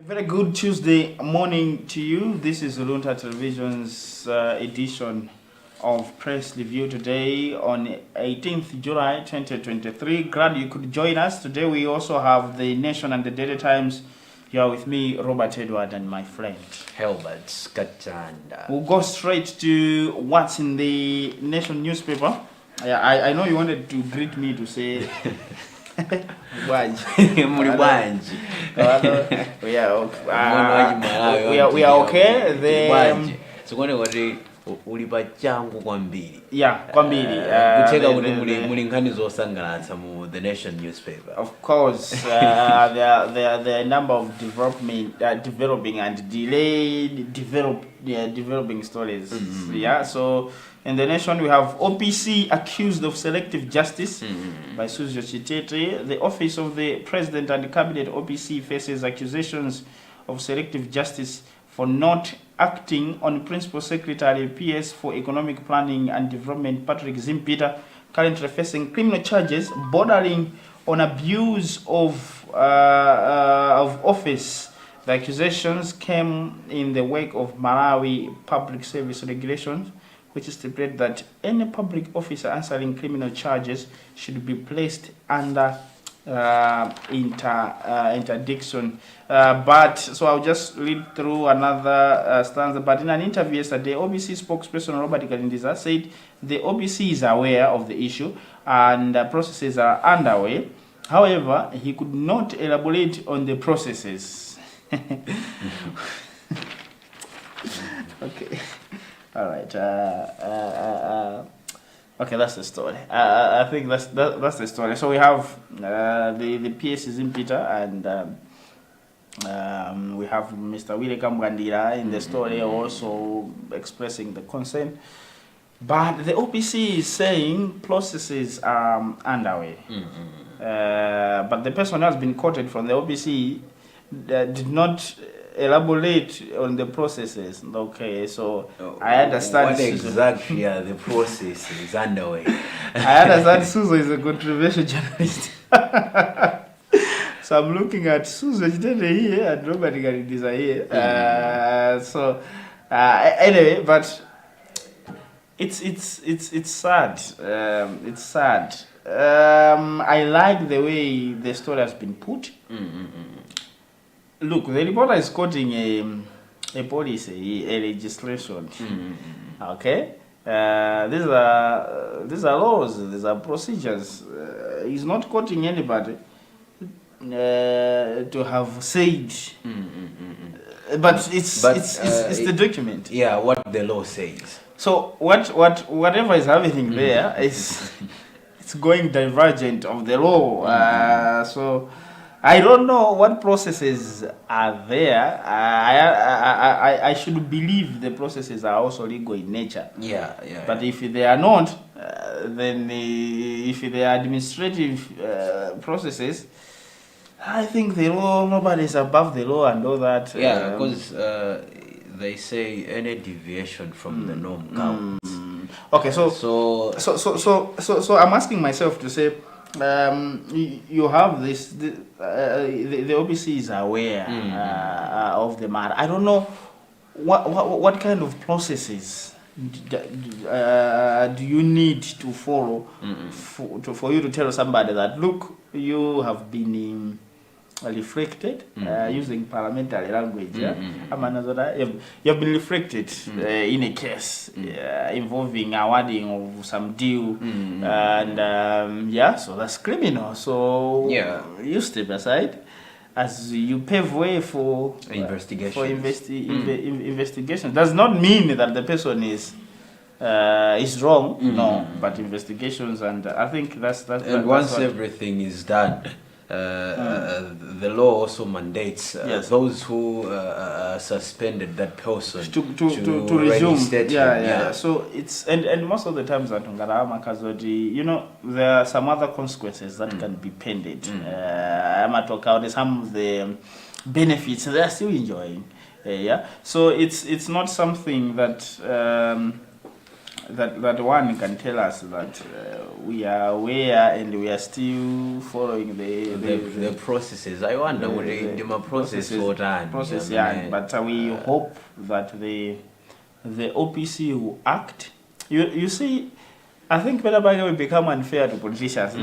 Very good Tuesday morning to you. This is Luntha Television's edition of Press Review today on 18th July 2023. Glad you could join us. Today we also have the Nation and the Daily Times. You are with me, Robert Edward, and my friend Helbert Skatanda. We'll go straight to what's in the Nation newspaper. I know you wanted to greet me to say Muri wanji. we are okay. Sikone wati ulipa changu kwambiri. Kwambiri. Kuteka kuti muli nkhani zosangalatsa mu The Nation newspaper. Of course, there are a number of developing and developing stories. So in The Nation we have OPC accused of selective justice by Suzo Chitete. The office of the President and Cabinet OPC faces accusations of selective justice for not acting on Principal Secretary PS for Economic Planning and Development Patrick Zimpita, currently facing criminal charges bordering on abuse of office. The accusations came in the wake of Malawi Public Service Regulations, which stipulate that any public officer answering criminal charges should be placed under interdiction. So I'll just read through another stanza. But in an interview yesterday, OBC spokesperson Robert Kalindiza said the OBC is aware of the issue and processes are underway. However, he could not elaborate on the processes. Okay. All right. Okay, that's the story. I think that's the story. So we have the PS is in Peter, and we have Mr. Willie Kamgandira in the story also expressing the concern. But the OPC is saying processes are underway. But the person who has been quoted from the OPC did not elaborate on the processes. Okay, so I understand what exactly are the processes underway. I understand Suzo is a controversial journalist. So I'm looking at Suzo here and Robert Garindiza here. Anyway, but it's sad. It's sad. I like the way the story has been put. Look, the reporter is quoting a policy, a legislation. Okay, these are laws, these are procedures. He's not quoting anybody to have said, but it's the document. Yeah, what the law says. So whatever is happening there is it's going divergent of the law. So I don't know what processes are there. I should believe the processes are also legal in nature. But if they are not, then if they are administrative processes, I think the law, nobody is above the law and all that. Yeah, because they say any deviation from the norm counts. Okay, so I'm asking myself to say, you have this. The OBC is aware of the matter. I don't know what kind of processes do you need to follow for you to tell somebody that, look, you have been reflected using parliamentary language. You have been reflected in a case involving awarding of some deal, and so that's criminal. So you step aside as you pave way for investigation. Investigation does not mean that the person is wrong. No, but investigations, and I think that's once everything is done, the law also mandates those who suspended that person to resume. So it's and most of the times at you know, there are some other consequences that can be pended. I'm at some of the benefits they are still enjoying. So it's not something that that one can tell us that we are aware and we are still following the processes. I wonder would the process process, yeah. But we hope that the OPC will act. You see, I think Peter Baga will become unfair to politicians.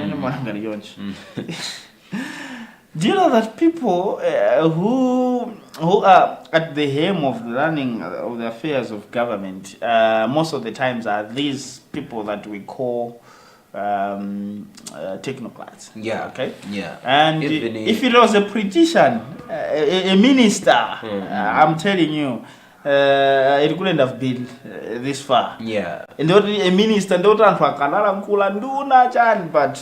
Do you know that people who are at the helm of the running of the affairs of government, most of the times are these people that we call technocrats. Yeah. Okay. Yeah. And if it was a politician, a minister, I'm telling you, it couldn't have been this far. Yeah. And a minister, but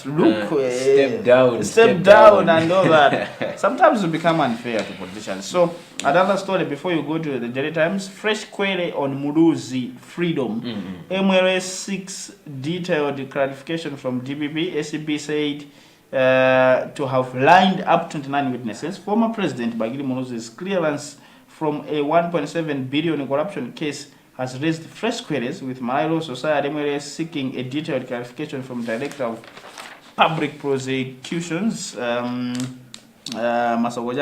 look, step down and all that. Sometimes it become unfair to politicians. So another story before you go to the Daily Times: fresh query on Muruzi freedom. MLS seeks detailed clarification from DPP. SCB said to have lined up 29 witnesses. Former President Bagili Muruzi's clearance from a 1.7 billion corruption case has raised fresh queries, with Malawi Society MLS seeking a detailed clarification from Director of Public Prosecutions, Masawo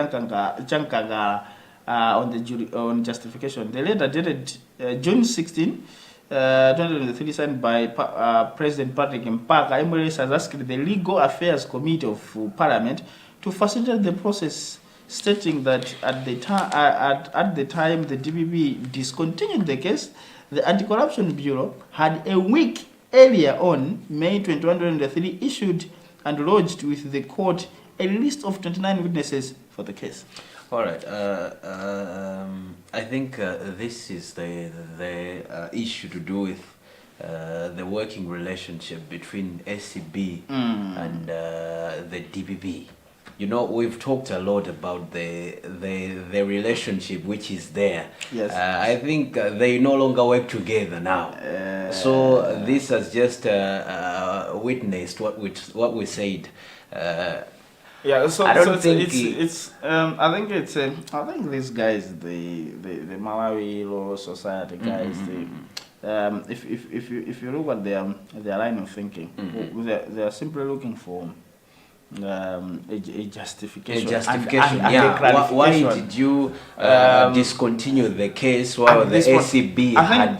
Jankaga, on justification. The letter dated June 16, 2023, signed by President Patrick Mpaka. MLS has asked the Legal Affairs Committee of Parliament to facilitate the process, stating that at the time the DPP discontinued the case, the Anti-Corruption Bureau had a week earlier on, May 21, 2023, issued and lodged with the court a list of 29 witnesses for the case. All right. I think this is the issue to do with the working relationship between SCB and the DPP. You know, we've talked a lot about the relationship which is there. Yes. I think they no longer work together now. So this has just witnessed what we said. Yeah. So I don't think I think these guys, the Malawi Law Society guys, if you look at their line of thinking, they are simply looking for a justification. Yeah. Why did you discontinue the case while the SCB had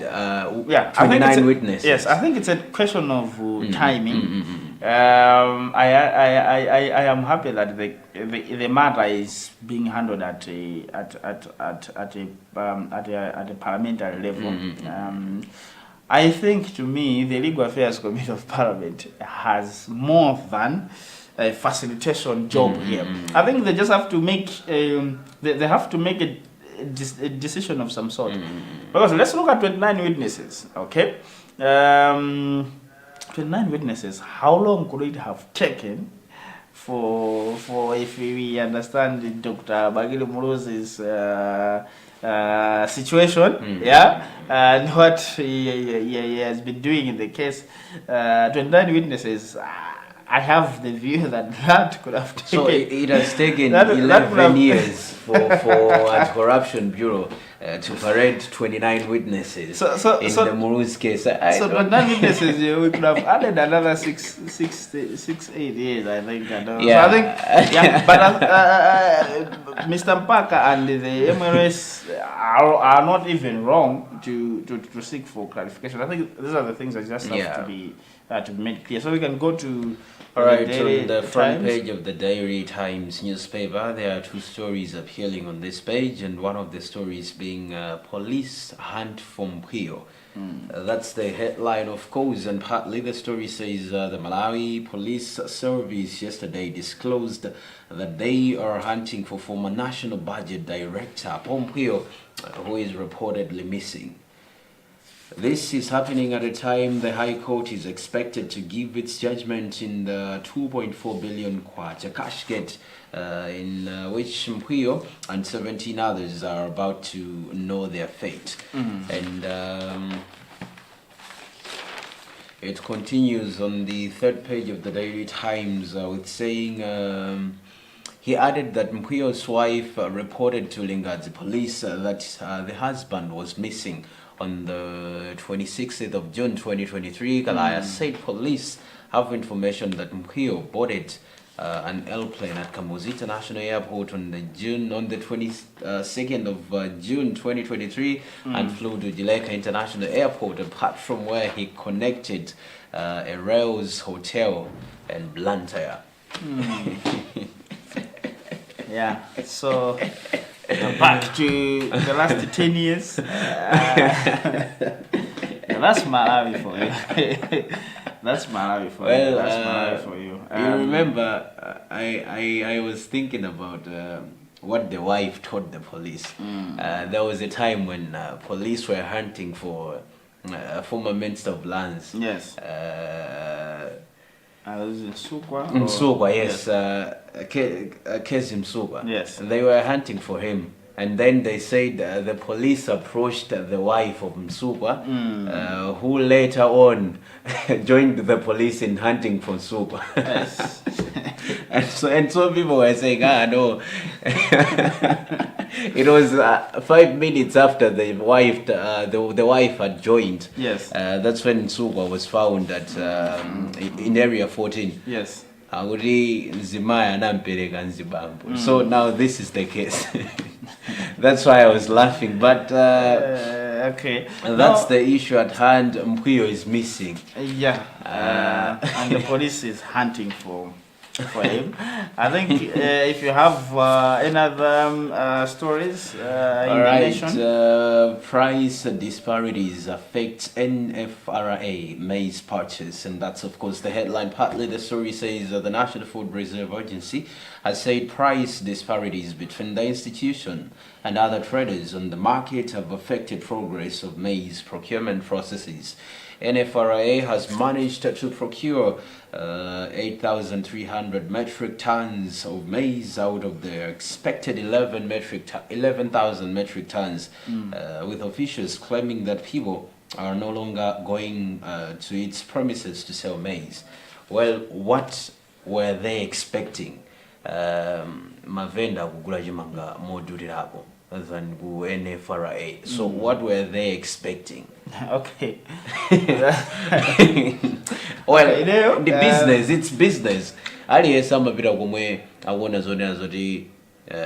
29 witnesses? Yes, I think it's a question of timing. I am happy that the matter is being handled at a parliamentary level. I think, to me, the Legal Affairs Committee of Parliament has more than a facilitation job here. I think they just have to make they have to make a decision of some sort. Because let's look at 29 witnesses. Okay, 29 witnesses. How long could it have taken for if we understand Dr. Bagili Muruzi's situation, and what he has been doing in the case? 29 witnesses. I have the view that could have taken. So it has taken 11 years for Anti-Corruption Bureau to parade 29 witnesses in the Muruzi case. So 29 witnesses, we could have added another 8 years, I think. So I think, but Mr. Mpaka and the MRS are not even wrong to seek for clarification. I think these are the things that just have to be made clear. So we can go to on the front page of the Daily Times newspaper. There are two stories appearing on this page, and one of the stories being police hunt for Mpio. That's the headline, of course, and partly the story says the Malawi Police Service yesterday disclosed that they are hunting for former National Budget Director Mpio, who is reportedly missing. This is happening at a time the High Court is expected to give its judgment in the 2.4 billion kwacha cash get, in which Mpio and 17 others are about to know their fate. And it continues on the third page of the Daily Times with saying, he added that Mpio's wife reported to Lingadzi police that the husband was missing on the 26th of June 2023. Kalaya said police have information that Mpio boarded an airplane at Kamuzu International Airport on the 22nd of June 2023 and flew to Jileka International Airport, apart from where he connected a Rails hotel and Luntha. Yeah, so back to the last 10 years. That's Malawi for you. That's Malawi for you. That's Malawi for you. You remember, I was thinking about what the wife told the police. There was a time when police were hunting for former Minister of Lands. Yes. Was it Msukwa? Msukwa, yes. Kezi Msukwa. Yes. They were hunting for him. And then they said the police approached the wife of Msukwa, who later on joined the police in hunting for Msukwa. Yes. and so people were saying, no. It was 5 minutes after the wife had joined. Yes. That's when Msukwa was found at in area 14. Yes. So now this is the case. That's why I was laughing, but okay. That's the issue at hand. Mpio is missing. Yeah, and the police is hunting for him. I think if you have any other stories in the nation. Price disparities affect NFRA maize purchase, and that's of course the headline. Partly the story says the National Food Reserve Agency has said price disparities between the institution and other traders on the market have affected progress of maize procurement processes. NFRA has managed to procure 8,300 metric tons of maize out of the expected 11,000 metric tons, with officials claiming that people are no longer going to its premises to sell maize. Well, what were they expecting? Mavenda kugula jimanga modulirapo than NFRA. So what were they expecting? Okay. Well, the business, it's business. Ali some bit of kumwe awona zone zoti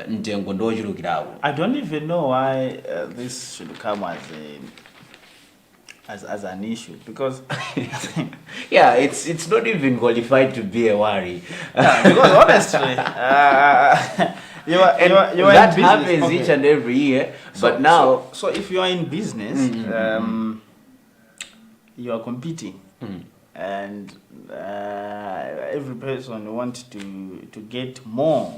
ntengo ndojulukirawo. I don't even know why this should come as an issue, because yeah, it's not even qualified to be a worry. Because honestly, you are that in business. happens Okay. each and every year. But now, so if you are in business, you are competing, and every person wants to get more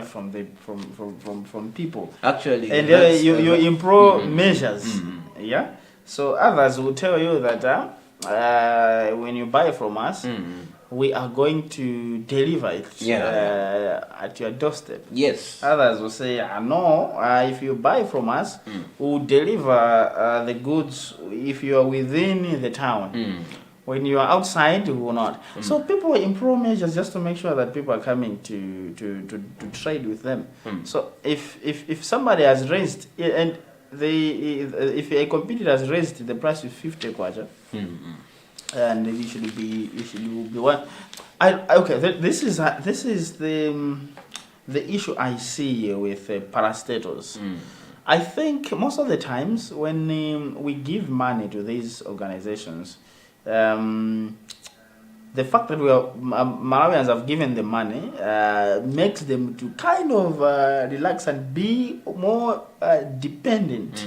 from people. Actually, and you improve measures. Yeah. So others will tell you that when you buy from us, we are going to deliver it at your doorstep. Yes. Others will say, no, if you buy from us, we'll deliver the goods if you are within the town. When you are outside, we will not. So people improve measures just to make sure that people are coming to trade with them. So if somebody has raised, and if a competitor has raised the price to 50 kwacha, and it should be one. This is the issue I see with parastatals. I think most of the times when we give money to these organizations, the fact that Malawians have given the money makes them to kind of relax and be more dependent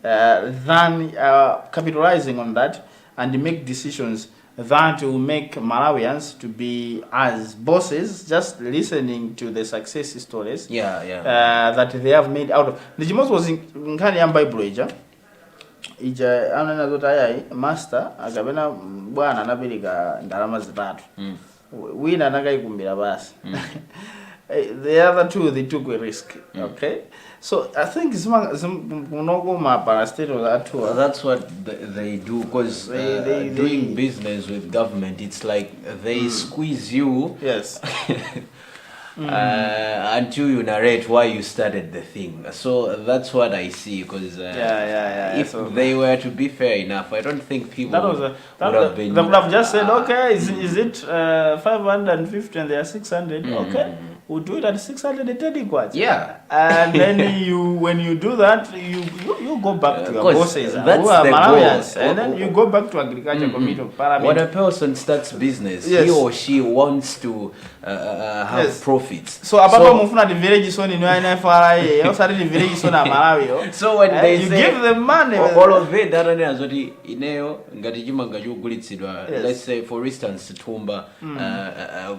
than capitalizing on that and make decisions that will make Malawians to be as bosses, just listening to the success stories that they have made out of. The Jimos was in Nkani Bible ija anana zota yai master akabena bwana anapeleka ndalama zitatu wina anakaikumbira basi. The other two, they took a risk. Okay, so I think that's what they do, because doing business with government, it's like they squeeze you. Yes. until you narrate why you started the thing. So that's what I see. Because if so they were to be fair enough, I don't think people would have just said, okay, is it 550 and they are 600? Okay, we'll do it at 630 kwacha. Yeah. And then when you do that, you go back to your bosses who are that's the Malawians, goal. and then you go back to Agriculture Committee of Parliament. When a person starts business, Yes. he or she wants to have profits. So ababa mufuna the village son in NFRA, also the village son of Malawi. So when they you say, give them money, all of it that azoti ineo ngati chimanga chogulitsidwa, let's say for instance Tumba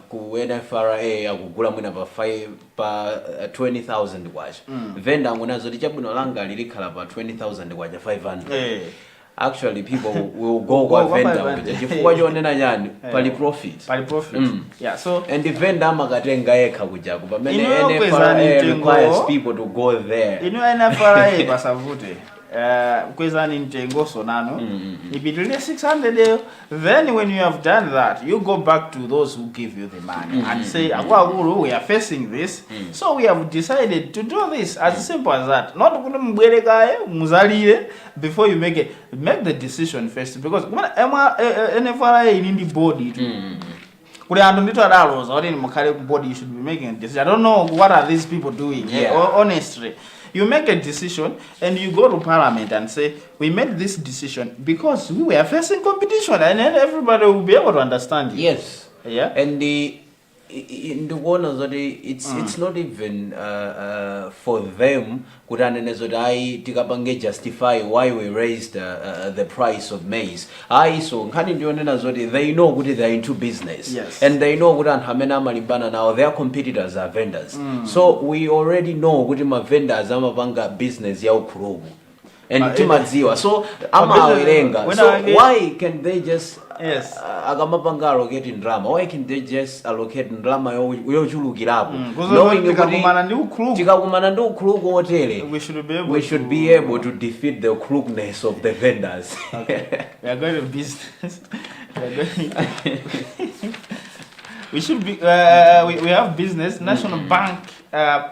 ku NFRA akugula mwina pa 20,000 kwacha. Venda ngona zoti chabwino langa lilikhala pa 20,000 kwacha 500. Actually people will go kwa vendor kuja chifukwa chonena nyani pali profit. Yeah, so and the vendor amakatenga yekha kuja kuba mene NFRA requires people to go there. NFRA pasavute kwezani ntengo sonano ipitile 600 then when you have done that you go back to those who give you the money and say akwakulu we are facing this so we have decided to do this, as simple as that. Not kuti mbwerekaye muzalire before you make the decision first, because NFRA in the body kuli anthu ndito adaloza kuti mukhale body you should be making a decision. I don't know what are these people doing. Honestly, you make a decision and you go to Parliament and say, we made this decision because we were facing competition, and then everybody will be able to understand you. Yes. Yeah. And in the one that it's not even for them to justify why we raised the price of maize. So they know what they are into business. Yes. And they know what now their competitors are vendors. So we already know what my vendors are business ya ukurubu. And timadziwa. So so why can they just agamapanga allocate in drama? Why can they just allocate in drama yochulukirapo? Knowing we should be able to defeat the crookedness of the vendors. Okay. We are going to business. We should be. We have business. National Bank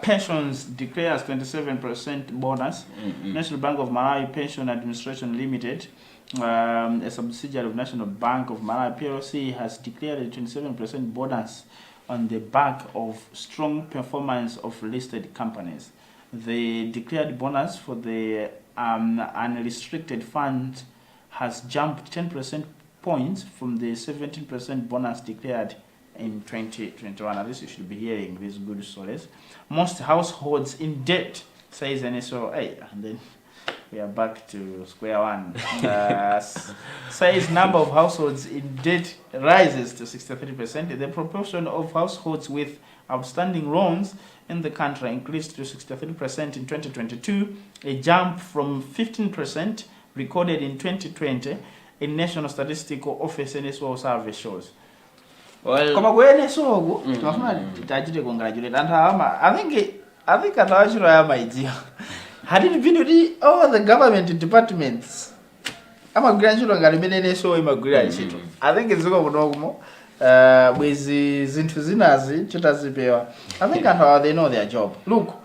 pensions declares 27% bonus. National Bank of Malawi Pension Administration Limited, a subsidiary of National Bank of Malawi PLC, has declared a 27% bonus on the back of strong performance of listed companies. The declared bonus for the unrestricted fund has jumped 10% points from the 17% bonus declared in 2021. At least you should be hearing these good stories. Most households in debt, says NSOA, and then we are back to square one. Says number of households in debt rises to 63%. The proportion of households with outstanding loans in the country increased to 63% in 2022, a jump from 15% recorded in 2020 in National Statistical Office NSO survey shows. Well, I think my idea. Had it been with all the government departments, I'm a grandchildren got a minute so immigrant. I think it's going to with the Zintuzinazi, Chitazipewa. I think they know their job. Look,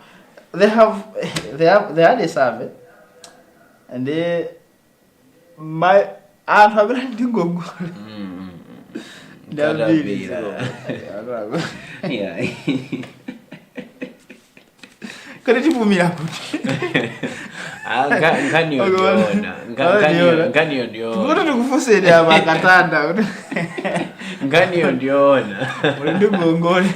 they had a survey, and they my aunt have to go. Yeah. Kanitipumira kuti. Ngani ndiona. Ngoto ndikufuseni apa katanda kuti. Ngani ndiona. Uli ndibongole.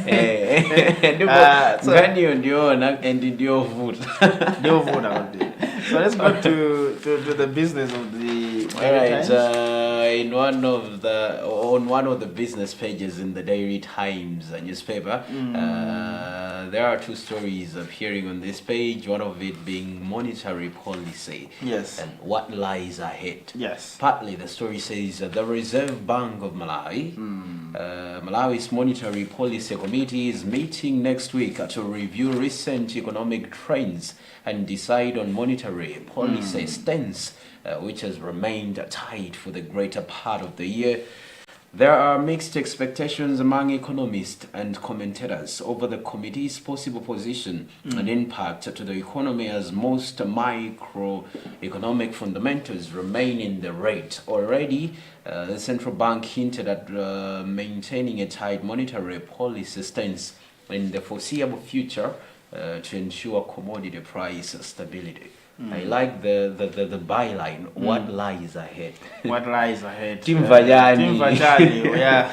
Ngani ndiona and ndiovuta. Ndiovuta kuti. So let's go to the business of the in one of the business pages in the Daily Times newspaper, there are two stories appearing on this page. One of it being monetary policy. Yes. And what lies ahead. Yes. Partly the story says that the Reserve Bank of Malawi, Malawi's Monetary Policy Committee, is meeting next week to review recent economic trends and decide on monetary policy stance, which has remained tight for the greater part of the year. There are mixed expectations among economists and commentators over the committee's possible position and impact to the economy, as most microeconomic fundamentals remain in the red. Already, the central bank hinted at maintaining a tight monetary policy stance in the foreseeable future to ensure commodity price stability. I like the byline. What lies ahead? What lies ahead? Tim Vajani. Tim Vajani, yeah.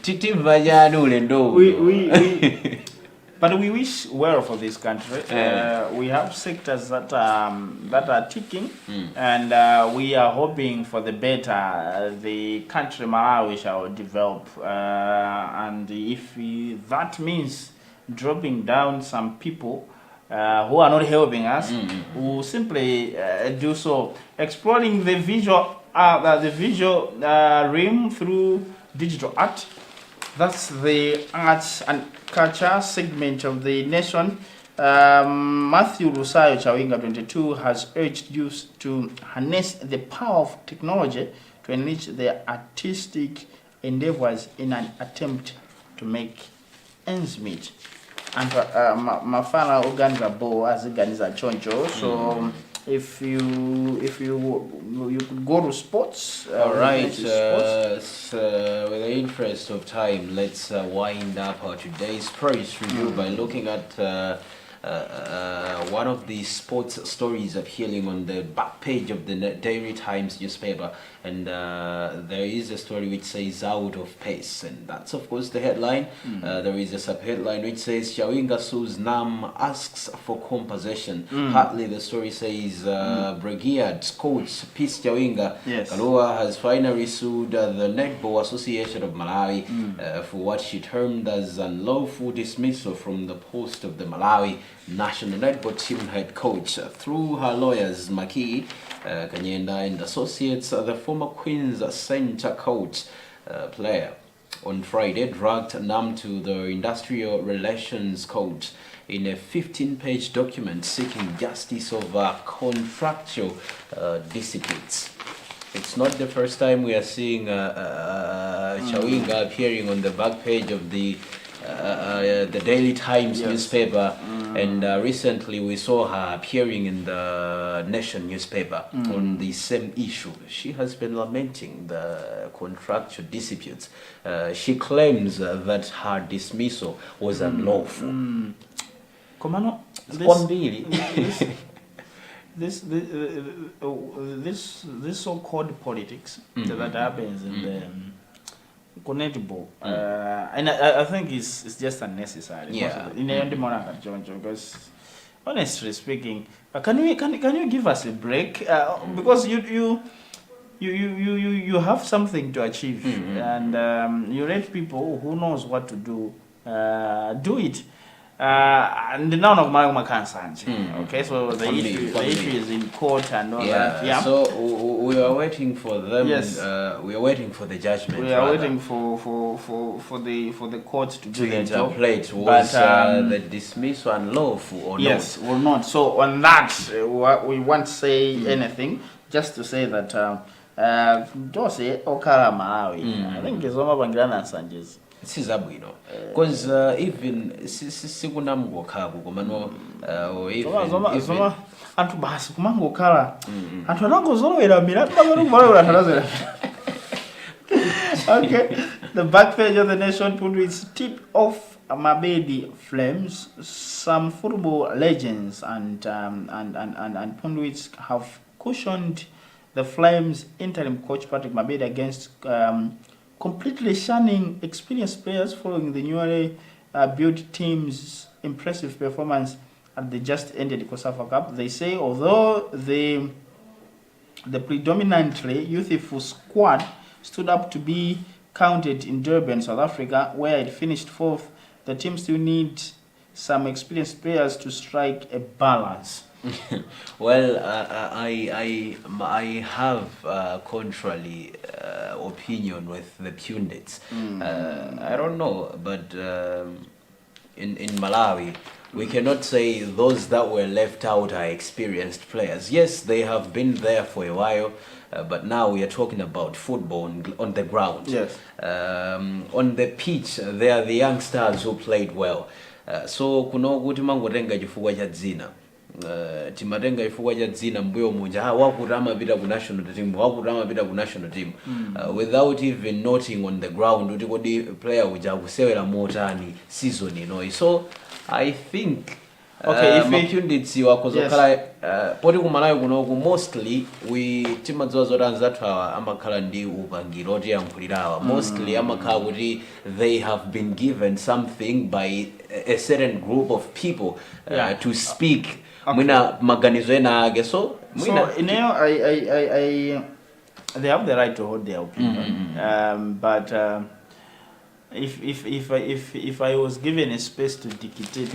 Tim Vajani ulendo. But we wish well for this country. We have sectors that are ticking, and we are hoping for the better. The country Malawi shall develop, and if that means dropping down some people who are not helping us, who simply do so, exploring the visual realm through digital art. That's the arts and culture segment of the nation. Matthew Rusayo Chawinga 22 has urged youth to harness the power of technology to enrich their artistic endeavors in an attempt to make ends meet. And mafana uganza bo aziganiza choncho. So if you could go to sports. All right. So with the interest of time, let's wind up our today's sports review by looking at one of the sports stories appearing on the back page of the Daily Times newspaper, and there is a story which says "out of pace," and that's of course the headline. There is a sub-headline which says Chawinga sues Nam, asks for compensation. Partly the story says Brigade coach Peace Chawinga Kalua has finally sued the Netball Association of Malawi for what she termed as unlawful dismissal from the post of the Malawi national netball team head coach. Through her lawyers Maki Kanyenda and Associates, the former Queen's Center coach player on Friday dragged Nam to the Industrial Relations Court in a 15-page document seeking justice over contractual disputes. It's not the first time we are seeing Chawinga appearing on the back page of the Daily Times newspaper, and recently we saw her appearing in the Nation newspaper on the same issue. She has been lamenting the contractual disputes. She claims that her dismissal was unlawful. Komano, this so-called politics that happens in the connectable, and I think it's just unnecessary. Because honestly speaking, can you give us a break? Because you have something to achieve, and you let people who knows what to do it. And none of my concerns. Okay, so the issue is in court and all that. Yeah. So we are waiting for them. Yes. We are waiting for the judgment. We are waiting for the court to do their job. Was the dismissal unlawful or not? Yes, or not. So on that, we won't say anything. Just to say that Jose Okara Malawi. I think it's one of Bangladesh and Sanchez. Sizabwino, because even sikunamgo kabu komano even antu basi kumango kala antu anangozolowera mira tubagokubalowera tanazera. Okay, the back page of the Nation put its tip off Mabedi Flames. Some football legends and pundits have cautioned the Flames interim coach Patrick Mabedi against completely shunning experienced players following the newly built team's impressive performance at the just ended COSAFA Cup. They say although the predominantly youthful squad stood up to be counted in Durban, South Africa, where it finished fourth, the team still needs some experienced players to strike a balance. Well, I have contrary opinion with the pundits. I don't know, but in Malawi we cannot say those that were left out are experienced players. Yes, they have been there for a while, but now we are talking about football on the ground. Yes. On the pitch, they are the youngsters who played well. So kuno kuti mangotenga chifukwa cha dzina. Timatenga chifukwa cha dzina mbuyo munja wakutama pita ku national team, wakutama pita ku national team, without even noting on the ground kuti kodi player uja kusewera motani season ino. So I think mapunditsi wakozokhala poti kumalayo kunoku mostly we timadziwa zoti anzathu awa amakhala ndi upangiro oti yankhulirawa mostly amakhala kuti they have been given something by a certain group of people to speak mwina maganizo ena ake so ineyo they have the right to hold their opinion, but if I was given a space to dictate,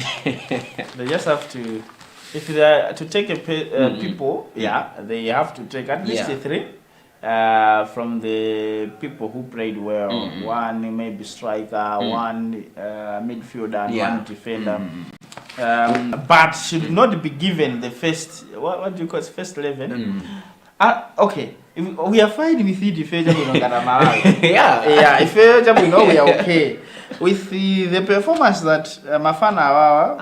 they just have to. If they are to take people, they have to take at least 3 from the people who played well. One maybe striker, one midfielder, and one defender. But should not be given the first. What do you call it? First 11. Okay. We are fine with it if we know we are okay with the performance that Mafana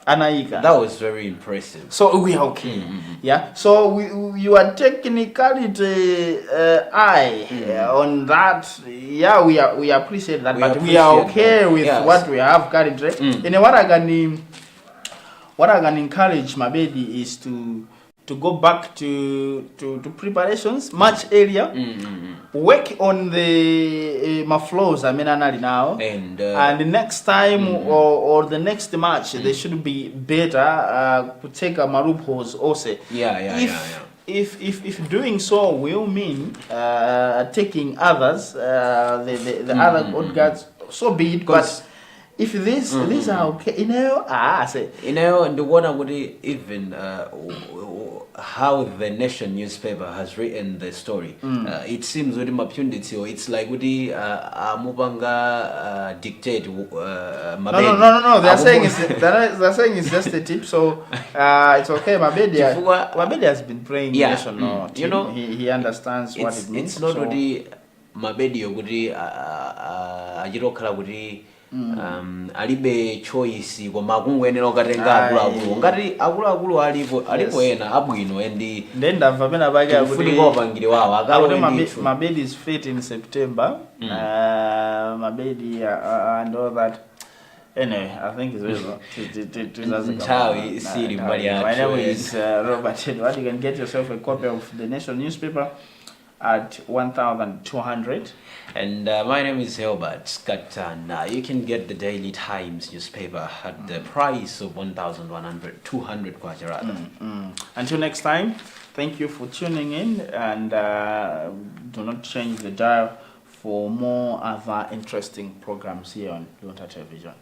Anaiga. That was very impressive. So we are okay. Yeah. So you are technically eye on that. Yeah, we appreciate that, but we are okay with what we have currently. And what I can encourage Mabedi is to go back to preparations much earlier, work on the flows now, and the next time or the next match they should be better. Take a marupos also. If doing so will mean taking others, the other good guards, so be it. But if these are okay, and the one I would even how the Nation newspaper has written the story. It seems with mapunditsi, it's like with the Mubanga dictate. No. They're saying it's just a tip, so it's okay. Mabedi has been playing national team. He understands what it means. It's not really Mabedi ogudi ajirokala gudi. Alibe choice kwa makungwenera okatenga akulu ngati akulu alipo ena abwino endi ndenda mvamena bage akufunika opangire wawo akalo Mabedi is fit in September. Mabedi and all that. Anyway, I think it's over. My name is Robert Edward. You can get yourself a copy of the Nation newspaper at 1,200. And my name is Hilbert Skatana. You can get the Daily Times newspaper at the price of 1,200 kwacha rather. Until next time, thank you for tuning in, and do not change the dial for more other interesting programs here on Luntha Television.